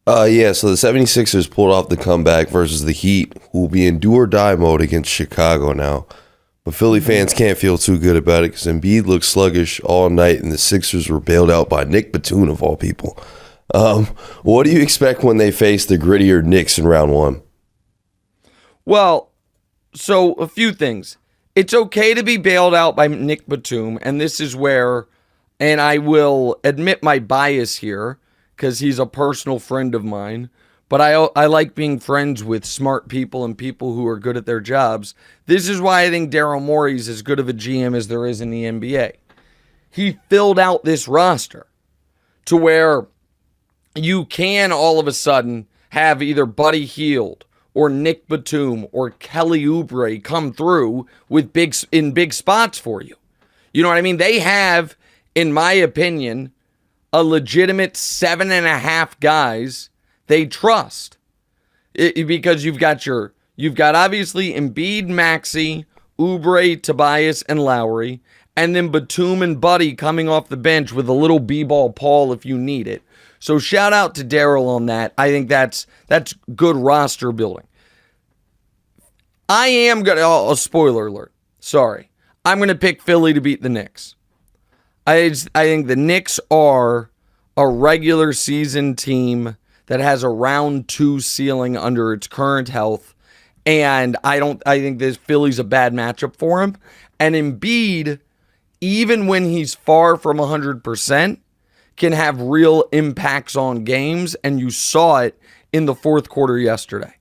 Yeah, so the 76ers pulled off the comeback versus the Heat, who will be in do or die mode against Chicago now. But Philly fans can't feel too good about it because Embiid looked sluggish all night, and the Sixers were bailed out by Nick Batum, of all people. What do you expect when they face the grittier Knicks in round one? Well, so a few things. It's okay to be bailed out by Nick Batum, and this is where, and I will admit my bias here, because he's a personal friend of mine, but I like being friends with smart people and people who are good at their jobs. This is why I think Daryl Morey's as good of a GM as there is in the NBA. He filled out this roster to where you can all of a sudden have either Buddy Hield or Nick Batum or Kelly Oubre come through with big spots for you. You know what I mean? They have, in my opinion, a legitimate 7.5 guys they trust. Because you've got obviously Embiid, Maxey, Oubre, Tobias, and Lowry, and then Batum and Buddy coming off the bench with a little b-ball Paul if you need it. So shout out to Daryl on that. I think that's good roster building. I am going to, a spoiler alert, sorry. I'm going to pick Philly to beat the Knicks. I think the Knicks are a regular season team that has a round 2 ceiling under its current health. And I think this Philly's a bad matchup for him. And Embiid, even when he's far from 100%, can have real impacts on games. And you saw it in the fourth quarter yesterday.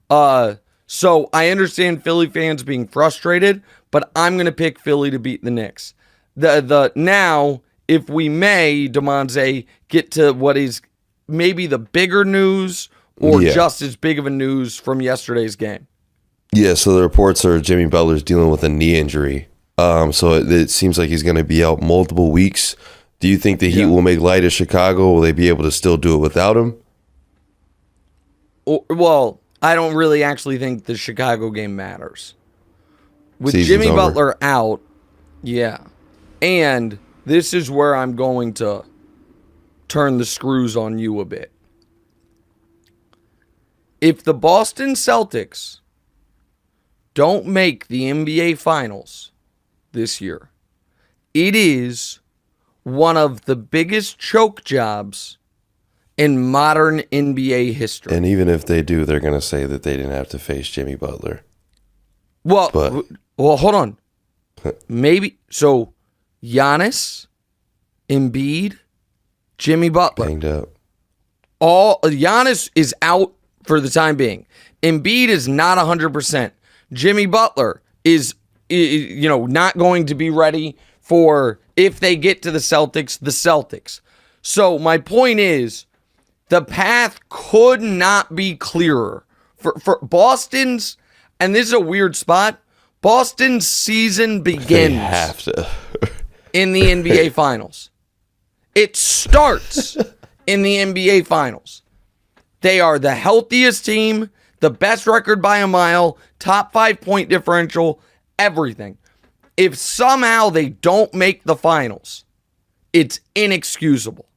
So I understand Philly fans being frustrated, but I'm going to pick Philly to beat the Knicks. Now, if we may, Demonze, get to what is maybe the bigger news or just as big of a news from yesterday's game. Yeah, so the reports are Jimmy Butler's dealing with a knee injury. So it seems like he's going to be out multiple weeks. Do you think the Heat will make light of Chicago? Will they be able to still do it without him? Well, I don't really actually think the Chicago game matters. With Season's Jimmy over. Butler out, yeah. And this is where I'm going to turn the screws on you a bit. If the Boston Celtics don't make the NBA Finals this year, it is one of the biggest choke jobs in modern NBA history. And even if they do, they're going to say that they didn't have to face Jimmy Butler. Well, hold on. Maybe. So, Giannis, Embiid, Jimmy Butler. Banged up. Giannis is out for the time being. Embiid is not 100%. Jimmy Butler is not going to be ready for, if they get to the Celtics. So my point is, the path could not be clearer for Boston's, and this is a weird spot, Boston's season begins They have to. in the NBA Finals. It starts in the NBA Finals. They are the healthiest team, the best record by a mile, top 5 point differential, everything. If somehow they don't make the finals, it's inexcusable.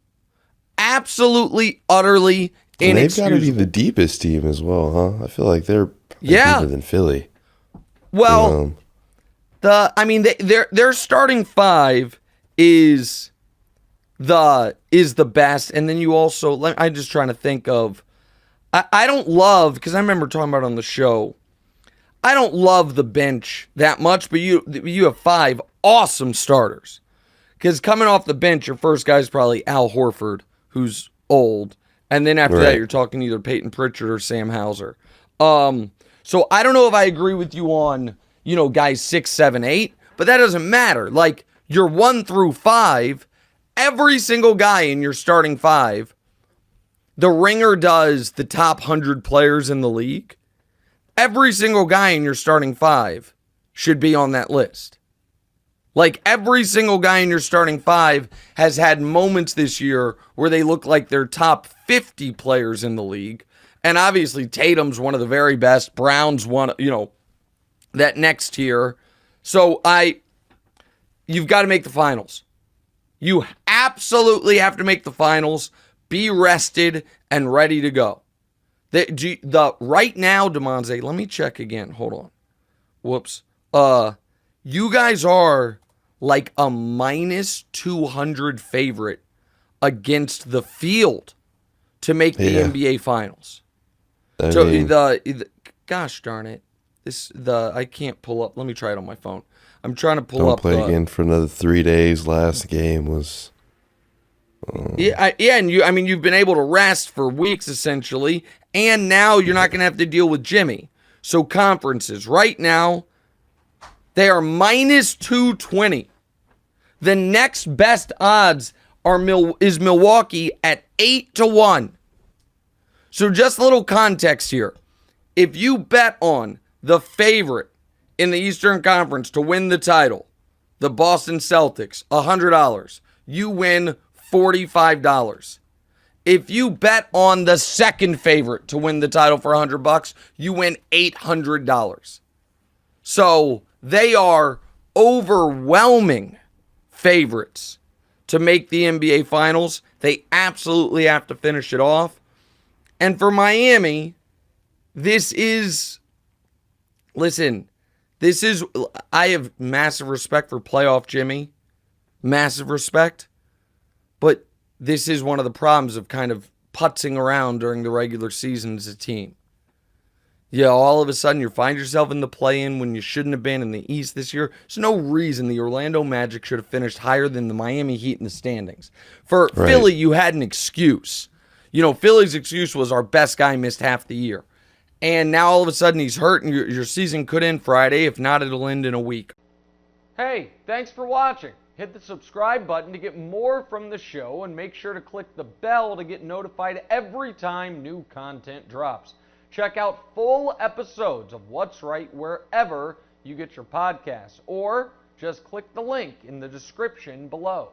Absolutely, utterly inexcusable. And they've got to be the deepest team as well, huh? I feel like they're deeper than Philly. Well, their starting 5 is the best, and then you also, I'm just trying to think of, I don't love, because I remember talking about it on the show, I don't love the bench that much, but you have 5 awesome starters. Because coming off the bench, your first guy is probably Al Horford, who's old, and then after that, you're talking either Peyton Pritchard or Sam Hauser. So I don't know if I agree with you on, guys 6, 7, 8, but that doesn't matter. Like, you're 1 through 5, every single guy in your starting 5, the Ringer does the top 100 players in the league. Every single guy in your starting 5 should be on that list. Like, every single guy in your starting 5 has had moments this year where they look like they're top 50 players in the league. And obviously, Tatum's one of the very best. Brown's one, that next tier. So you've got to make the finals. You absolutely have to make the finals. be rested and ready to go. The right now, DeMonze, let me check again. Hold on. Whoops. You guys are like a minus 200 favorite against the field to make the NBA Finals. Gosh darn it. I can't pull up. Let me try it on my phone. I'm trying to pull up. Don't play again for another 3 days. Last game was. And you've been able to rest for weeks essentially, and now you're not going to have to deal with Jimmy. So conferences right now, they are minus 220. The next best odds is Milwaukee at 8-1. So just a little context here. If you bet on the favorite in the Eastern Conference to win the title, the Boston Celtics, $100, you win $45. If you bet on the second favorite to win the title for $100, you win $800. So they are overwhelming favorites to make the NBA Finals. They absolutely have to finish it off. And for Miami, I have massive respect for playoff Jimmy. Massive respect. But this is one of the problems of kind of putzing around during the regular season as a team. All of a sudden you find yourself in the play-in when you shouldn't have been in the East this year. There's no reason the Orlando Magic should have finished higher than the Miami Heat in the standings. For Philly, you had an excuse. Philly's excuse was our best guy missed half the year. And now all of a sudden he's hurt and your season could end Friday. If not, it'll end in a week. Hey, thanks for watching. Hit the subscribe button to get more from the show and make sure to click the bell to get notified every time new content drops. Check out full episodes of What's Right wherever you get your podcasts, or just click the link in the description below.